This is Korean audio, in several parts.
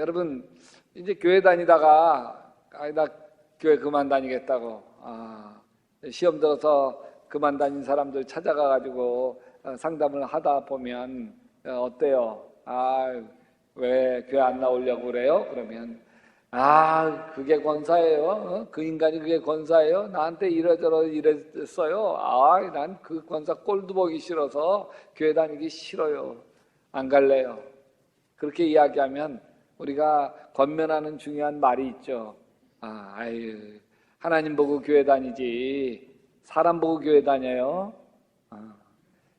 여러분 이제 교회 다니다가 나 교회 그만 다니겠다고 시험 들어서 그만 다닌 사람들 찾아가가지고 상담을 하다 보면 어때요? 왜 교회 안 나오려고 그래요? 그러면 그게 권사예요? 그 인간이 그게 권사예요? 나한테 이러저러 이랬어요? 난 그 권사 꼴도 보기 싫어서 교회 다니기 싫어요. 안 갈래요. 그렇게 이야기하면 우리가 권면하는 중요한 말이 있죠. 하나님 보고 교회 다니지 사람 보고 교회 다녀요?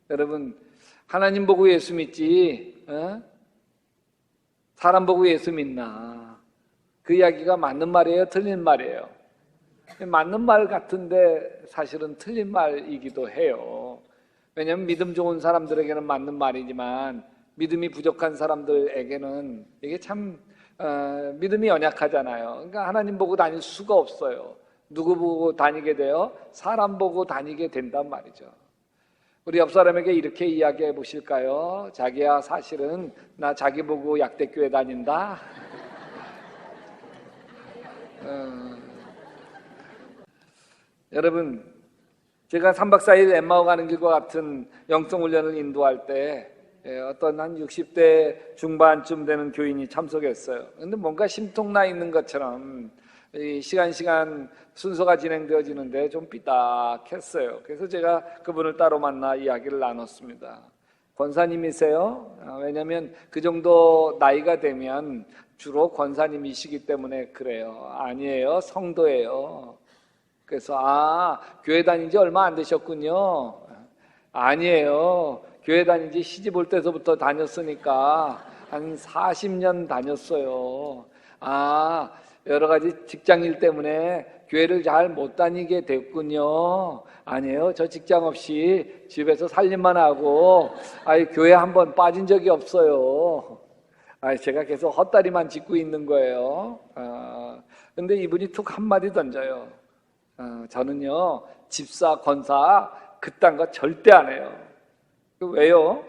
여러분 하나님 보고 예수 믿지 사람 보고 예수 믿나? 그 이야기가 맞는 말이에요? 틀린 말이에요? 맞는 말 같은데 사실은 틀린 말이기도 해요. 왜냐하면 믿음 좋은 사람들에게는 맞는 말이지만 믿음이 부족한 사람들에게는 이게 참 믿음이 연약하잖아요. 그러니까 하나님 보고 다닐 수가 없어요. 누구 보고 다니게 돼요? 사람 보고 다니게 된단 말이죠. 우리 옆 사람에게 이렇게 이야기해 보실까요? 자기야 사실은 나 자기 보고 약대교회 다닌다. 여러분 제가 3박 4일 엠마오 가는 길과 같은 영성훈련을 인도할 때 어떤 한 60대 중반쯤 되는 교인이 참석했어요. 근데 뭔가 심통나 있는 것처럼 시간 순서가 진행되어지는데 좀 삐딱했어요. 그래서 제가 그분을 따로 만나 이야기를 나눴습니다. 권사님이세요? 왜냐하면 그 정도 나이가 되면 주로 권사님이시기 때문에 그래요. 아니에요, 성도예요. 그래서 교회 다닌 지 얼마 안 되셨군요. 아니에요, 교회 다닌 지 시집 올 때서부터 다녔으니까 한 40년 다녔어요. 여러 가지 직장일 때문에 교회를 잘 못 다니게 됐군요. 아니에요, 저 직장 없이 집에서 살림만 하고 교회 한번 빠진 적이 없어요. 제가 계속 헛다리만 짚고 있는 거예요. 근데 이분이 툭 한마디 던져요. 저는요 집사 권사 그딴 거 절대 안 해요. 왜요?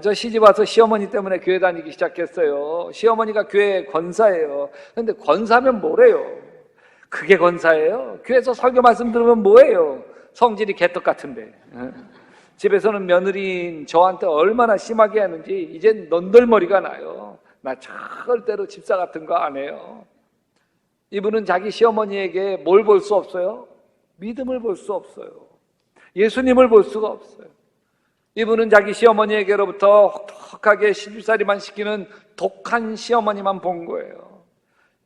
저 시집 와서 시어머니 때문에 교회 다니기 시작했어요. 시어머니가 교회 권사예요. 근데 권사면 뭐래요? 그게 권사예요? 교회에서 설교 말씀 들으면 뭐예요? 성질이 개떡 같은데. 집에서는 며느리인 저한테 얼마나 심하게 하는지 이젠 넌덜머리가 나요. 나 절대로 집사 같은 거 안 해요. 이분은 자기 시어머니에게 뭘 볼 수 없어요? 믿음을 볼 수 없어요. 예수님을 볼 수가 없어요. 이분은 자기 시어머니에게로부터 혹독하게 시집살이만 시키는 독한 시어머니만 본 거예요.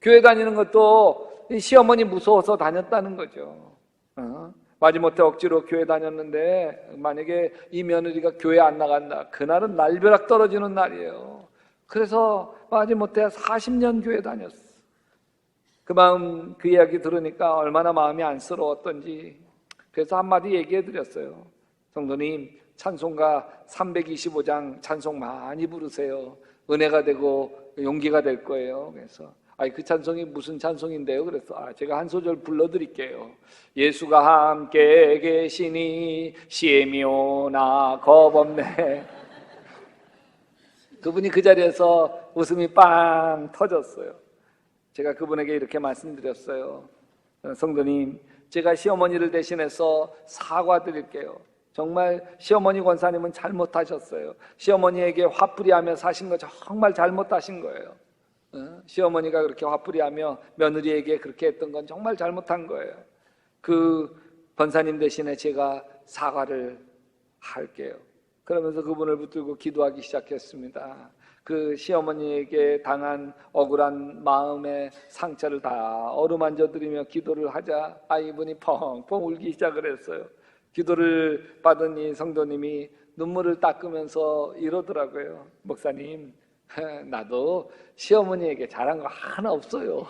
교회 다니는 것도 시어머니 무서워서 다녔다는 거죠. 마지못해 억지로 교회 다녔는데 만약에 이 며느리가 교회 안 나간다, 그날은 날벼락 떨어지는 날이에요. 그래서 마지못해 40년 교회 다녔어. 그 이야기 들으니까 얼마나 마음이 안쓰러웠던지. 그래서 한마디 얘기해 드렸어요. 성도님, 찬송가 325장 찬송 많이 부르세요. 은혜가 되고 용기가 될 거예요. 그래서 그 찬송이 무슨 찬송인데요? 그래서 제가 한 소절 불러드릴게요. 예수가 함께 계시니 시험이 오나 겁없네. 그분이 그 자리에서 웃음이 빵 터졌어요. 제가 그분에게 이렇게 말씀드렸어요. 성도님, 제가 시어머니를 대신해서 사과드릴게요. 정말 시어머니 권사님은 잘못하셨어요. 시어머니에게 화풀이하며 사신 거 정말 잘못하신 거예요. 시어머니가 그렇게 화풀이하며 며느리에게 그렇게 했던 건 정말 잘못한 거예요. 그 권사님 대신에 제가 사과를 할게요. 그러면서 그분을 붙들고 기도하기 시작했습니다. 그 시어머니에게 당한 억울한 마음의 상처를 다 어루만져 드리며 기도를 하자 이분이 펑펑 울기 시작을 했어요. 기도를 받은 이 성도님이 눈물을 닦으면서 이러더라고요. 목사님, 나도 시어머니에게 잘한 거 하나 없어요.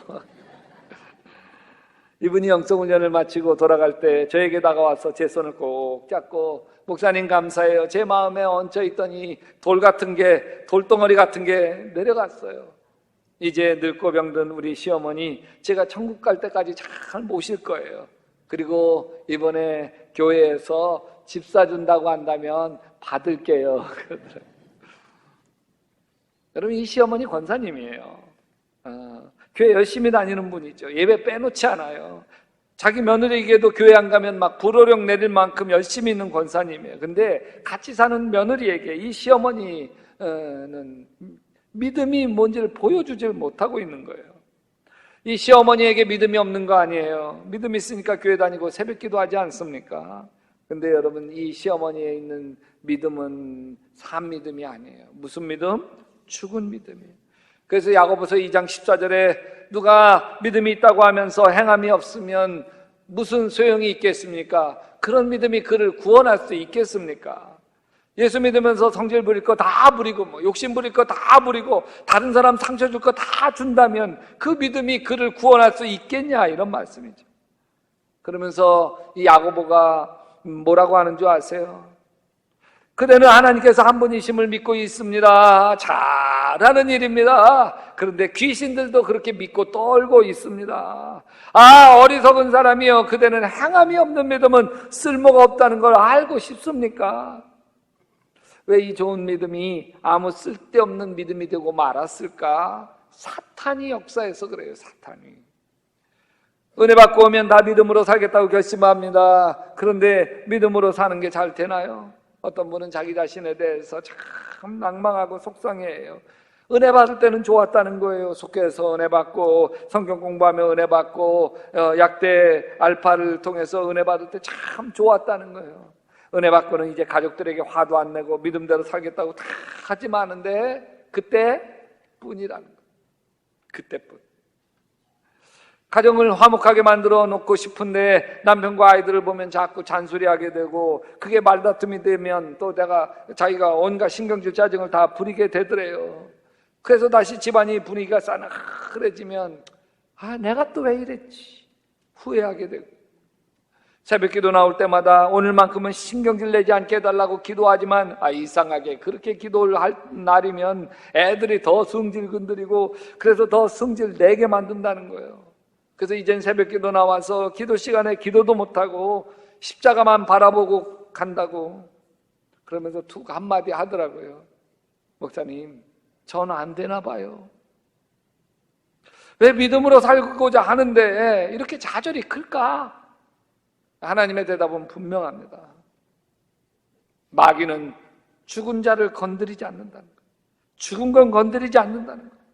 이분이 영성훈련을 마치고 돌아갈 때 저에게 다가와서 제 손을 꼭 잡고 목사님 감사해요. 제 마음에 얹혀있던 이 돌덩어리 같은 게 내려갔어요. 이제 늙고 병든 우리 시어머니 제가 천국 갈 때까지 잘 모실 거예요. 그리고 이번에 교회에서 집 사준다고 한다면 받을게요. 여러분, 이 시어머니 권사님이에요. 교회 열심히 다니는 분이죠. 예배 빼놓지 않아요. 자기 며느리에게도 교회 안 가면 막 불호령 내릴 만큼 열심히 있는 권사님이에요. 근데 같이 사는 며느리에게 이 시어머니는 믿음이 뭔지를 보여주질 못하고 있는 거예요. 이 시어머니에게 믿음이 없는 거 아니에요. 믿음 있으니까 교회 다니고 새벽 기도하지 않습니까? 근데 여러분, 이 시어머니에 있는 믿음은 산 믿음이 아니에요. 무슨 믿음? 죽은 믿음이에요. 그래서 야고보서 2장 14절에 누가 믿음이 있다고 하면서 행함이 없으면 무슨 소용이 있겠습니까? 그런 믿음이 그를 구원할 수 있겠습니까? 예수 믿으면서 성질 부릴 거 다 부리고 욕심 부릴 거 다 부리고 다른 사람 상처 줄 거 다 준다면 그 믿음이 그를 구원할 수 있겠냐, 이런 말씀이죠. 그러면서 이 야고보가 뭐라고 하는 줄 아세요? 그대는 하나님께서 한 분이심을 믿고 있습니다. 잘하는 일입니다. 그런데 귀신들도 그렇게 믿고 떨고 있습니다. 어리석은 사람이여, 그대는 행함이 없는 믿음은 쓸모가 없다는 걸 알고 싶습니까? 왜 이 좋은 믿음이 아무 쓸데없는 믿음이 되고 말았을까? 사탄이 역사해서 그래요. 사탄이. 은혜 받고 오면 다 믿음으로 살겠다고 결심합니다. 그런데 믿음으로 사는 게 잘 되나요? 어떤 분은 자기 자신에 대해서 참 낭망하고 속상해해요. 은혜 받을 때는 좋았다는 거예요. 속해서 은혜 받고 성경 공부하며 은혜 받고 약대 알파를 통해서 은혜 받을 때 참 좋았다는 거예요. 은혜 받고는 이제 가족들에게 화도 안 내고 믿음대로 살겠다고 다 하지 마는데 그때뿐이라는 거예요. 그때뿐. 가정을 화목하게 만들어 놓고 싶은데 남편과 아이들을 보면 자꾸 잔소리하게 되고 그게 말다툼이 되면 또 자기가 온갖 신경질 짜증을 다 부리게 되더래요. 그래서 다시 집안이 분위기가 싸늘해지면 내가 또 왜 이랬지 후회하게 되고, 새벽 기도 나올 때마다 오늘만큼은 신경질 내지 않게 해달라고 기도하지만 이상하게 그렇게 기도를 할 날이면 애들이 더 성질 건드리고 그래서 더 성질 내게 만든다는 거예요. 그래서 이젠 새벽 기도 나와서 기도 시간에 기도도 못하고 십자가만 바라보고 간다고 그러면서 툭 한마디 하더라고요. 목사님, 전 안 되나 봐요. 왜 믿음으로 살고자 하는데 이렇게 좌절이 클까? 하나님의 대답은 분명합니다. 마귀는 죽은 자를 건드리지 않는다는 거예요. 죽은 건 건드리지 않는다는 거예요.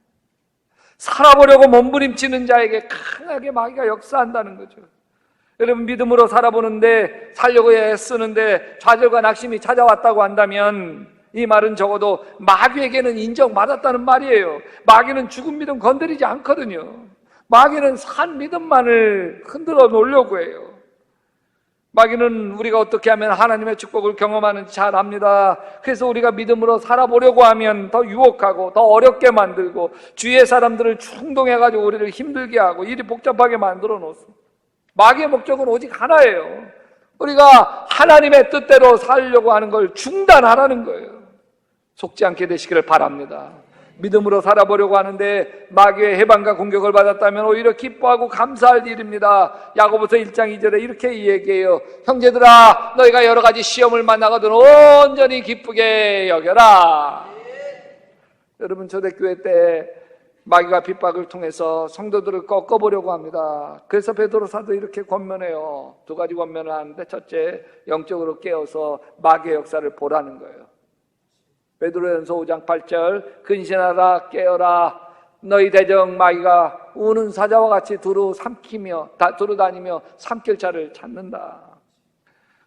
살아보려고 몸부림치는 자에게 강하게 마귀가 역사한다는 거죠. 여러분, 믿음으로 살아보는데 살려고 애쓰는데 좌절과 낙심이 찾아왔다고 한다면 이 말은 적어도 마귀에게는 인정받았다는 말이에요. 마귀는 죽은 믿음 건드리지 않거든요. 마귀는 산 믿음만을 흔들어 놓으려고 해요. 마귀는 우리가 어떻게 하면 하나님의 축복을 경험하는지 잘 압니다. 그래서 우리가 믿음으로 살아보려고 하면 더 유혹하고 더 어렵게 만들고 주위의 사람들을 충동해가지고 우리를 힘들게 하고 일이 복잡하게 만들어 놓습니다. 마귀의 목적은 오직 하나예요. 우리가 하나님의 뜻대로 살려고 하는 걸 중단하라는 거예요. 속지 않게 되시기를 바랍니다. 믿음으로 살아보려고 하는데 마귀의 해방과 공격을 받았다면 오히려 기뻐하고 감사할 일입니다. 야고보서 1장 2절에 이렇게 이야기해요. 형제들아, 너희가 여러 가지 시험을 만나거든 온전히 기쁘게 여겨라. 여러분, 초대교회 때 마귀가 핍박을 통해서 성도들을 꺾어보려고 합니다. 그래서 베드로 사도 이렇게 권면해요. 두 가지 권면을 하는데, 첫째, 영적으로 깨어서 마귀의 역사를 보라는 거예요. 베드로전서 5장 8절, 근신하라, 깨어라. 너희 대적 마귀가 우는 사자와 같이 두루 다니며 삼킬 자를 찾는다.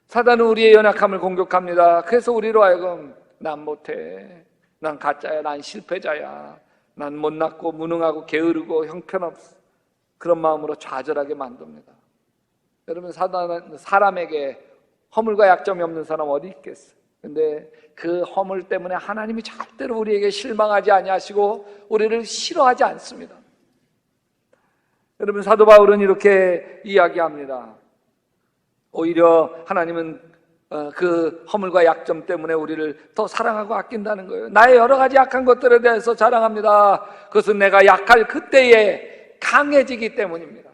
사단은 우리의 연약함을 공격합니다. 그래서 우리로 하여금 난 못해, 난 가짜야, 난 실패자야, 난 못났고 무능하고 게으르고 형편없어, 그런 마음으로 좌절하게 만듭니다. 여러분, 사단은 사람에게 허물과 약점이 없는 사람 어디 있겠어요? 근데 그 허물 때문에 하나님이 절대로 우리에게 실망하지 아니하시고 우리를 싫어하지 않습니다. 여러분, 사도 바울은 이렇게 이야기합니다. 오히려 하나님은 그 허물과 약점 때문에 우리를 더 사랑하고 아낀다는 거예요. 나의 여러 가지 약한 것들에 대해서 자랑합니다. 그것은 내가 약할 그때에 강해지기 때문입니다.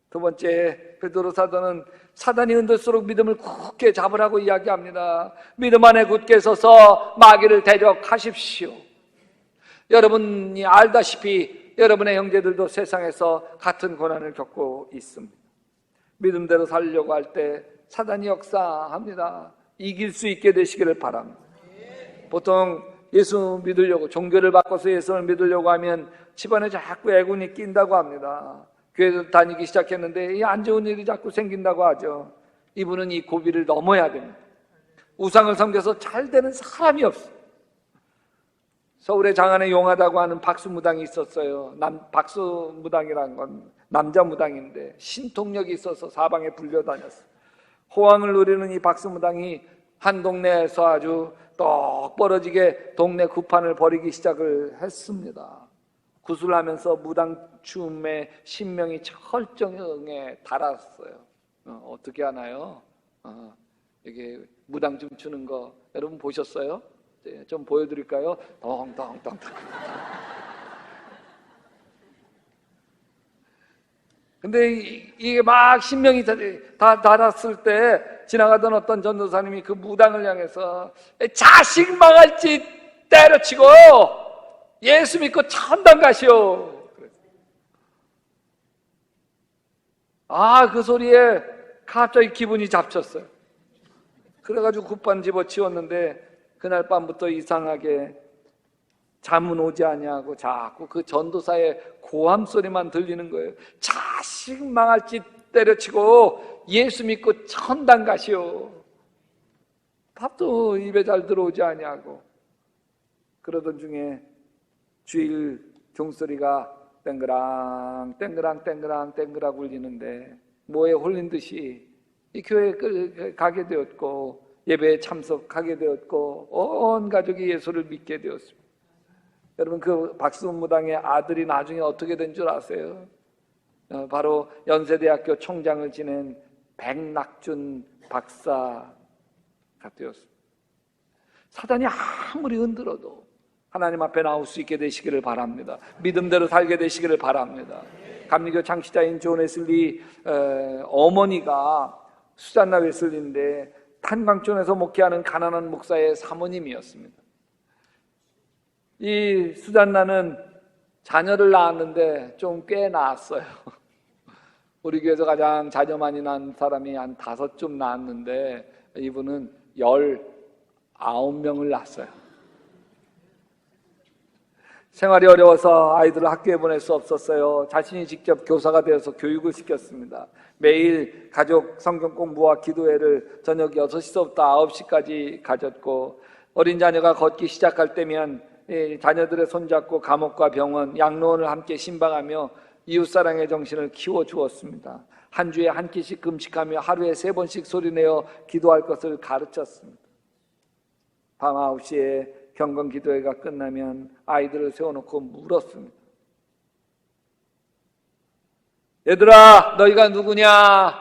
두 번째, 베드로 사도는 사단이 흔들수록 믿음을 굳게 잡으라고 이야기합니다. 믿음 안에 굳게 서서 마귀를 대적하십시오. 여러분이 알다시피 여러분의 형제들도 세상에서 같은 고난을 겪고 있습니다. 믿음대로 살려고 할 때 사단이 역사합니다. 이길 수 있게 되시기를 바랍니다. 보통 예수 믿으려고, 종교를 바꿔서 예수를 믿으려고 하면 집안에 자꾸 애군이 낀다고 합니다. 교회도 다니기 시작했는데 이 안 좋은 일이 자꾸 생긴다고 하죠. 이분은 이 고비를 넘어야 됩니다. 우상을 섬겨서 잘 되는 사람이 없어요. 서울에 장안에 용하다고 하는 박수무당이 있었어요. 박수무당이라는 건 남자 무당인데 신통력이 있어서 사방에 불려다녔어요. 호황을 누리는 이 박수무당이 한 동네에서 아주 떡 벌어지게 동네 구판을 벌이기 시작을 했습니다. 구슬하면서 무당 춤에 신명이 철정에 달았어요. 어떻게 하나요? 이게 무당 춤 추는 거 여러분 보셨어요? 좀 보여드릴까요? 덩덩덩. 근데 이게 막 신명이 다 달았을 때 지나가던 어떤 전도사님이 그 무당을 향해서 자식 망할지 때려치고 예수 믿고 천당 가시오. 그 소리에 갑자기 기분이 잡쳤어요. 그래가지고 굿반 집어치웠는데 그날 밤부터 이상하게 잠은 오지 아니하고 자꾸 그 전도사의 고함 소리만 들리는 거예요. 자식 망할지 때려치고 예수 믿고 천당 가시오. 밥도 입에 잘 들어오지 아니하고. 그러던 중에 주일 종소리가 땡그랑 땡그랑 땡그랑 땡그랑 울리는데 뭐에 홀린 듯이 이 교회에 가게 되었고 예배에 참석하게 되었고 온 가족이 예수를 믿게 되었습니다. 여러분 그 박수무당의 아들이 나중에 어떻게 된 줄 아세요? 바로 연세대학교 총장을 지낸 백낙준 박사가 되었습니다. 사단이 아무리 흔들어도 하나님 앞에 나올 수 있게 되시기를 바랍니다. 믿음대로 살게 되시기를 바랍니다. 감리교 창시자인 존 웨슬리 어머니가 수잔나 웨슬리인데 탄광촌에서 목회하는 가난한 목사의 사모님이었습니다. 이 수잔나는 자녀를 낳았는데 좀 꽤 낳았어요. 우리 교회에서 가장 자녀 많이 낳은 사람이 한 5쯤 낳았는데 이분은 19명을 낳았어요. 생활이 어려워서 아이들을 학교에 보낼 수 없었어요. 자신이 직접 교사가 되어서 교육을 시켰습니다. 매일 가족 성경 공부와 기도회를 저녁 6시부터 9시까지 가졌고 어린 자녀가 걷기 시작할 때면 자녀들의 손잡고 감옥과 병원, 양로원을 함께 신방하며 이웃사랑의 정신을 키워주었습니다. 한 주에 한 끼씩 금식하며 하루에 3번씩 소리내어 기도할 것을 가르쳤습니다. 밤 9시에 경건 기도회가 끝나면 아이들을 세워놓고 물었습니다. 얘들아, 너희가 누구냐?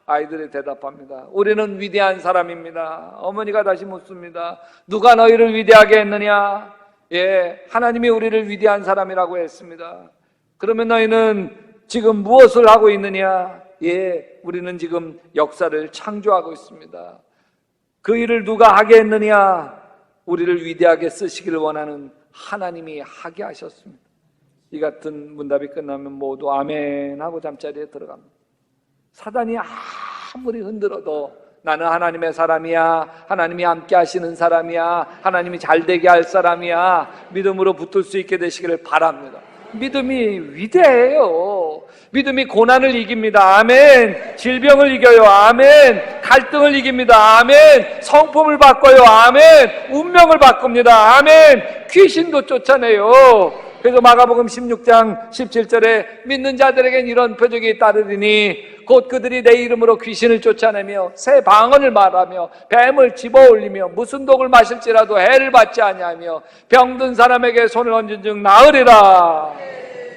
아이들이 대답합니다. 우리는 위대한 사람입니다. 어머니가 다시 묻습니다. 누가 너희를 위대하게 했느냐? 하나님이 우리를 위대한 사람이라고 했습니다. 그러면 너희는 지금 무엇을 하고 있느냐? 우리는 지금 역사를 창조하고 있습니다. 그 일을 누가 하게 했느냐? 우리를 위대하게 쓰시기를 원하는 하나님이 하게 하셨습니다. 이 같은 문답이 끝나면 모두 아멘 하고 잠자리에 들어갑니다. 사단이 아무리 흔들어도 나는 하나님의 사람이야, 하나님이 함께 하시는 사람이야, 하나님이 잘되게 할 사람이야, 믿음으로 붙을 수 있게 되시기를 바랍니다. 믿음이 위대해요. 믿음이 고난을 이깁니다. 아멘. 질병을 이겨요. 아멘. 갈등을 이깁니다. 아멘. 성품을 바꿔요. 아멘. 운명을 바꿉니다. 아멘. 귀신도 쫓아내요. 그래서 마가복음 16장 17절에 믿는 자들에겐 이런 표적이 따르리니 곧 그들이 내 이름으로 귀신을 쫓아내며 새 방언을 말하며 뱀을 집어올리며 무슨 독을 마실지라도 해를 받지 아니하며 병든 사람에게 손을 얹은 즉 나으리라.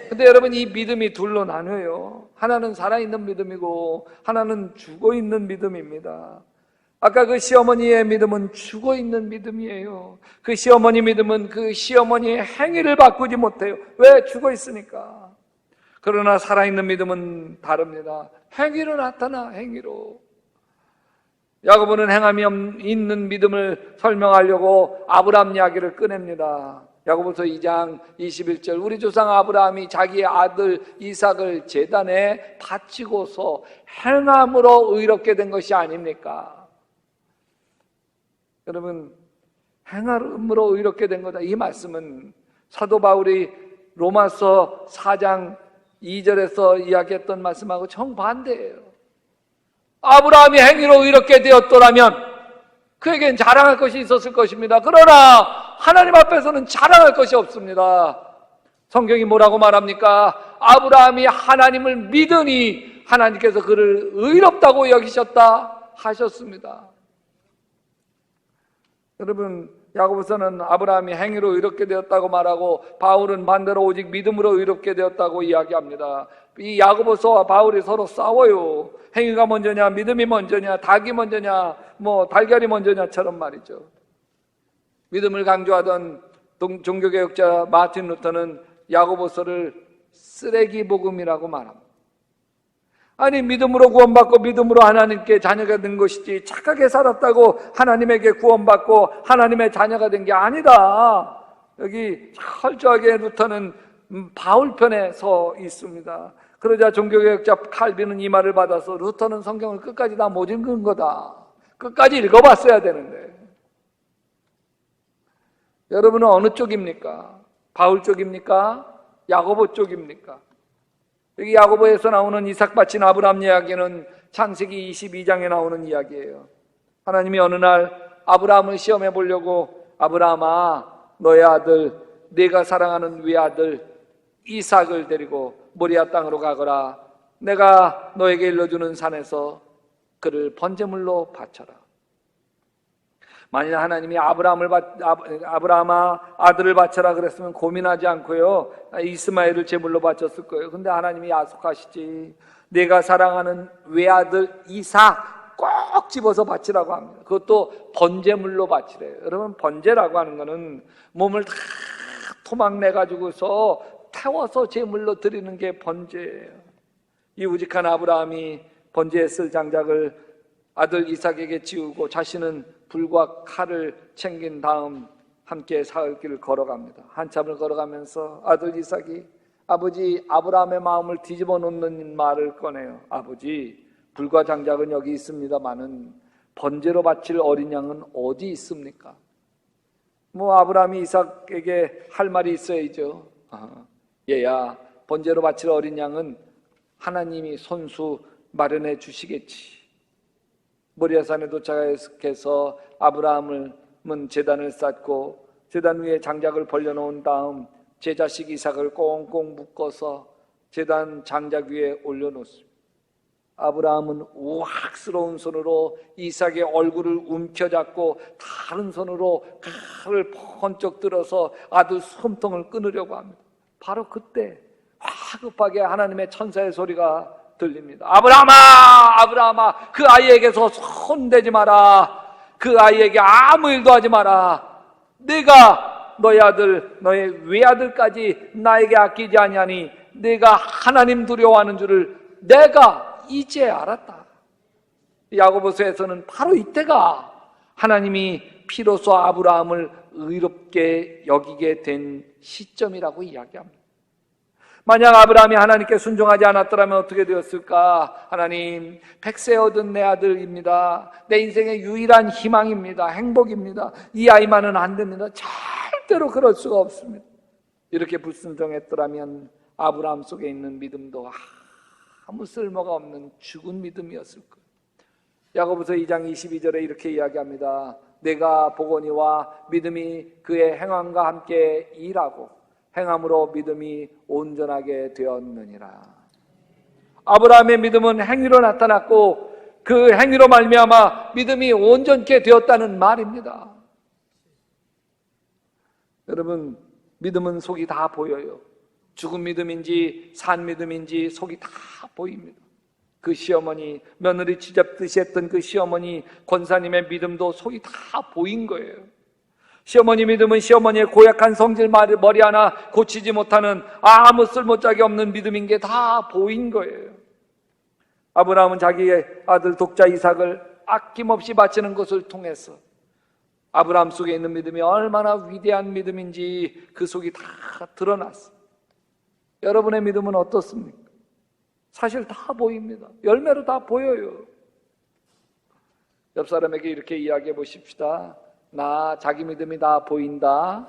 근데 여러분 이 믿음이 둘로 나뉘어요. 하나는 살아있는 믿음이고 하나는 죽어있는 믿음입니다. 아까 그 시어머니의 믿음은 죽어있는 믿음이에요. 그 시어머니 믿음은 그 시어머니의 행위를 바꾸지 못해요. 왜? 죽어있으니까. 그러나 살아있는 믿음은 다릅니다. 행위로 나타나, 행위로. 야고보는 행함이 있는 믿음을 설명하려고 아브라함 이야기를 꺼냅니다. 야고보서 2장 21절 우리 조상 아브라함이 자기의 아들 이삭을 제단에 바치고서 행함으로 의롭게 된 것이 아닙니까? 여러분, 행함으로 의롭게 된 거다. 이 말씀은 사도 바울이 로마서 4장 2절에서 이야기했던 말씀하고 정반대예요. 아브라함이 행위로 의롭게 되었더라면 그에겐 자랑할 것이 있었을 것입니다. 그러나 하나님 앞에서는 자랑할 것이 없습니다. 성경이 뭐라고 말합니까? 아브라함이 하나님을 믿으니 하나님께서 그를 의롭다고 여기셨다 하셨습니다. 여러분, 야고보서는 아브라함이 행위로 의롭게 되었다고 말하고 바울은 반대로 오직 믿음으로 의롭게 되었다고 이야기합니다. 이 야고보서와 바울이 서로 싸워요. 행위가 먼저냐, 믿음이 먼저냐, 닭이 먼저냐, 달걀이 먼저냐처럼 말이죠. 믿음을 강조하던 종교개혁자 마틴 루터는 야고보서를 쓰레기 복음이라고 말합니다. 아니, 믿음으로 구원받고 믿음으로 하나님께 자녀가 된 것이지 착하게 살았다고 하나님에게 구원받고 하나님의 자녀가 된 게 아니다. 여기 철저하게 루터는 바울 편에 서 있습니다. 그러자 종교개혁자 칼빈은 이 말을 받아서 루터는 성경을 끝까지 다 못 읽은 거다. 끝까지 읽어봤어야 되는데. 여러분은 어느 쪽입니까? 바울 쪽입니까? 야고보 쪽입니까? 여기 야고보에서 나오는 이삭 바친 아브라함 이야기는 창세기 22장에 나오는 이야기예요. 하나님이 어느 날 아브라함을 시험해 보려고 아브라함아, 너의 아들, 네가 사랑하는 외아들 이삭을 데리고 모리아 땅으로 가거라. 내가 너에게 일러주는 산에서 그를 번제물로 바쳐라. 만일 하나님이 아브라함아 아들을 바쳐라 그랬으면 고민하지 않고요 이스마엘을 제물로 바쳤을 거예요. 근데 하나님이 약속하시지 내가 사랑하는 외아들 이삭 꼭 집어서 바치라고 합니다. 그것도 번제물로 바치래요. 여러분, 번제라고 하는 거는 몸을 다 토막내가지고서 태워서 제물로 드리는 게 번제예요. 이 우직한 아브라함이 번제에 쓸 장작을 아들 이삭에게 지우고 자신은 불과 칼을 챙긴 다음 함께 사흘길을 걸어갑니다. 한참을 걸어가면서 아들 이삭이 아버지 아브라함의 마음을 뒤집어 놓는 말을 꺼내요. 아버지, 불과 장작은 여기 있습니다마는 번제로 바칠 어린 양은 어디 있습니까? 아브라함이 이삭에게 할 말이 있어야죠. 얘야, 번제로 바칠 어린 양은 하나님이 손수 마련해 주시겠지. 모리아산에 도착해서 아브라함은 제단을 쌓고 제단 위에 장작을 벌려놓은 다음 제 자식 이삭을 꽁꽁 묶어서 제단 장작 위에 올려놓습니다. 아브라함은 우악스러운 손으로 이삭의 얼굴을 움켜잡고 다른 손으로 칼을 번쩍 들어서 아들 손통을 끊으려고 합니다. 바로 그때 화급하게 하나님의 천사의 소리가 들립니다. 아브라함아, 아브라함아, 그 아이에게서 손대지 마라. 그 아이에게 아무 일도 하지 마라. 내가 너의 아들, 너의 외아들까지 나에게 아끼지 아니하니 내가 하나님 두려워하는 줄을 내가 이제 알았다. 야고보서에서는 바로 이때가 하나님이 피로써 아브라함을 의롭게 여기게 된 시점이라고 이야기합니다. 만약 아브라함이 하나님께 순종하지 않았더라면 어떻게 되었을까? 하나님, 백세 얻은 내 아들입니다. 내 인생의 유일한 희망입니다. 행복입니다. 이 아이만은 안 됩니다. 절대로 그럴 수가 없습니다. 이렇게 불순종했더라면 아브라함 속에 있는 믿음도 아무 쓸모가 없는 죽은 믿음이었을 거예요. 야고보서 2장 22절에 이렇게 이야기합니다. 내가 보거니와 믿음이 그의 행함과 함께 일하고 행함으로 믿음이 온전하게 되었느니라. 아브라함의 믿음은 행위로 나타났고 그 행위로 말미암아 믿음이 온전케 되었다는 말입니다. 여러분, 믿음은 속이 다 보여요. 죽은 믿음인지 산 믿음인지 속이 다 보입니다. 그 시어머니, 며느리 쥐잡듯이 했던 그 시어머니 권사님의 믿음도 속이 다 보인 거예요. 시어머니 믿음은 시어머니의 고약한 성질 머리 하나 고치지 못하는 아무 쓸모짝이 없는 믿음인 게 다 보인 거예요. 아브라함은 자기의 아들 독자 이삭을 아낌없이 바치는 것을 통해서 아브라함 속에 있는 믿음이 얼마나 위대한 믿음인지 그 속이 다 드러났어요. 여러분의 믿음은 어떻습니까? 사실 다 보입니다. 열매로 다 보여요. 옆 사람에게 이렇게 이야기해 보십시다. 나 자기 믿음이 다 보인다.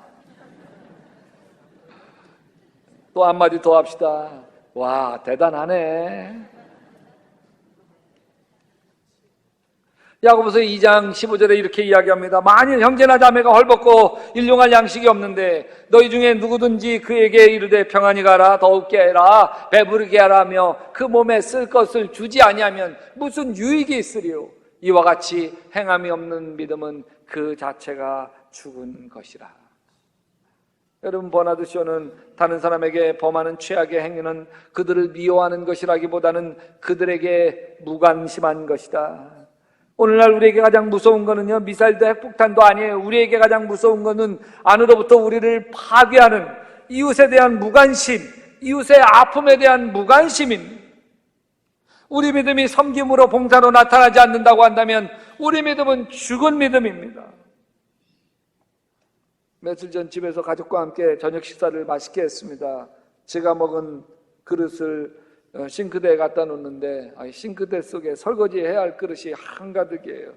또 한마디 더 합시다. 와, 대단하네. 야고보서 2장 15절에 이렇게 이야기합니다. 만일 형제나 자매가 헐벗고 일용할 양식이 없는데 너희 중에 누구든지 그에게 이르되 평안히 가라, 더욱게 해라, 배부르게 하라며 그 몸에 쓸 것을 주지 아니하면 무슨 유익이 있으리요. 이와 같이 행함이 없는 믿음은 그 자체가 죽은 것이라. 여러분, 버나드 쇼는 다른 사람에게 범하는 최악의 행위는 그들을 미워하는 것이라기보다는 그들에게 무관심한 것이다. 오늘날 우리에게 가장 무서운 거는요, 미사일도 핵폭탄도 아니에요. 우리에게 가장 무서운 거는 안으로부터 우리를 파괴하는 이웃에 대한 무관심, 이웃의 아픔에 대한 무관심입니다. 우리 믿음이 섬김으로 봉사로 나타나지 않는다고 한다면 우리 믿음은 죽은 믿음입니다. 며칠 전 집에서 가족과 함께 저녁 식사를 맛있게 했습니다. 제가 먹은 그릇을 싱크대에 갖다 놓는데 싱크대 속에 설거지해야 할 그릇이 한가득이에요.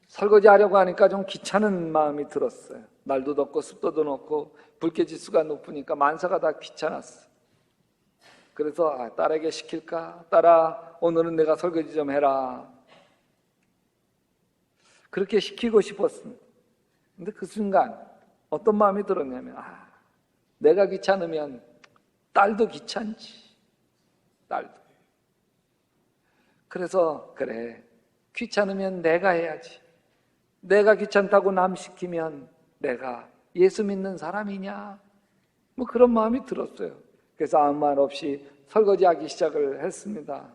설거지하려고 하니까 좀 귀찮은 마음이 들었어요. 날도 덥고 습도도 높고 불쾌지수가 높으니까 만사가 다 귀찮았어요. 그래서 딸에게 시킬까? 딸아, 오늘은 내가 설거지 좀 해라. 그렇게 시키고 싶었습니다. 근데 그 순간 어떤 마음이 들었냐면 내가 귀찮으면 딸도 귀찮지. 딸도. 그래서 그래, 귀찮으면 내가 해야지. 내가 귀찮다고 남 시키면 내가 예수 믿는 사람이냐? 뭐 그런 마음이 들었어요. 그래서 아무 말 없이 설거지하기 시작을 했습니다.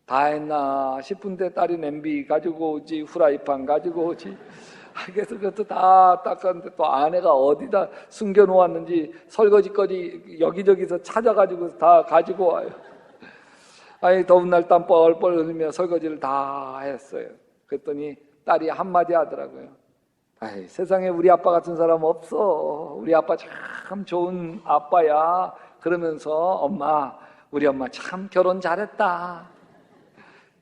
다 했나 싶은데 딸이 냄비 가지고 오지, 후라이팬 가지고 오지. 그래서 그것도 다 닦았는데 또 아내가 어디다 숨겨놓았는지 설거지거리 여기저기서 찾아가지고 다 가지고 와요. 더운 날 땀 뻘뻘 흘리며 설거지를 다 했어요. 그랬더니 딸이 한마디 하더라고요. 세상에 우리 아빠 같은 사람 없어. 우리 아빠 참 좋은 아빠야. 그러면서 엄마, 우리 엄마 참 결혼 잘했다.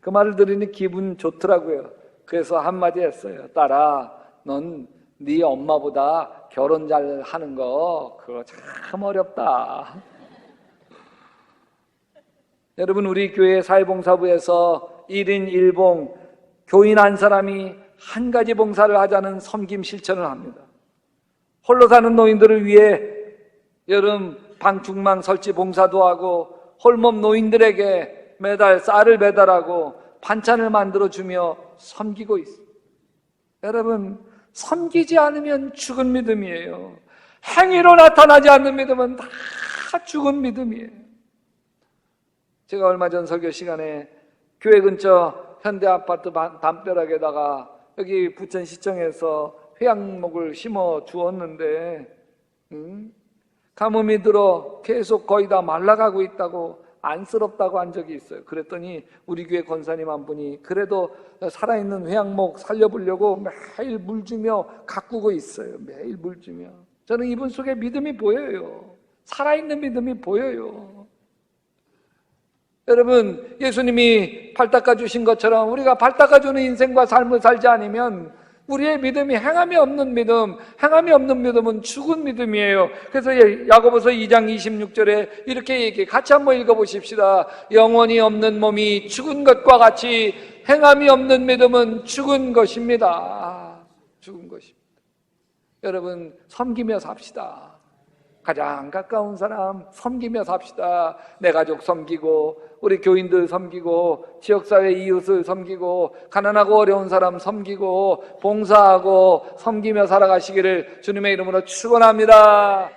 그 말을 들으니 기분 좋더라고요. 그래서 한마디 했어요. 딸아, 넌 네 엄마보다 결혼 잘 하는 거 그거 참 어렵다. 여러분, 우리 교회 사회봉사부에서 1인 1봉 교인 한 사람이 한 가지 봉사를 하자는 섬김 실천을 합니다. 홀로 사는 노인들을 위해 여름 방충망 설치 봉사도 하고 홀몸 노인들에게 매달 쌀을 배달하고 반찬을 만들어주며 섬기고 있습니다. 여러분, 섬기지 않으면 죽은 믿음이에요. 행위로 나타나지 않는 믿음은 다 죽은 믿음이에요. 제가 얼마 전 설교 시간에 교회 근처 현대아파트 담벼락에다가 여기 부천시청에서 회양목을 심어 주었는데 가뭄이 들어 계속 거의 다 말라가고 있다고 안쓰럽다고 한 적이 있어요. 그랬더니 우리 교회 권사님 한 분이 그래도 살아있는 회양목 살려보려고 매일 물 주며 가꾸고 있어요. 매일 물 주며. 저는 이분 속에 믿음이 보여요. 살아있는 믿음이 보여요. 여러분, 예수님이 발 닦아주신 것처럼 우리가 발 닦아주는 인생과 삶을 살지 않으면 우리의 믿음이 행함이 없는 믿음, 행함이 없는 믿음은 죽은 믿음이에요. 그래서 야고보서 2장 26절에 이렇게 얘기해. 같이 한번 읽어보십시다. 영혼이 없는 몸이 죽은 것과 같이 행함이 없는 믿음은 죽은 것입니다. 죽은 것입니다. 여러분, 섬기며 삽시다. 가장 가까운 사람 섬기며 삽시다. 내 가족 섬기고, 우리 교인들 섬기고, 지역사회 이웃을 섬기고, 가난하고 어려운 사람 섬기고, 봉사하고 섬기며 살아가시기를 주님의 이름으로 축원합니다.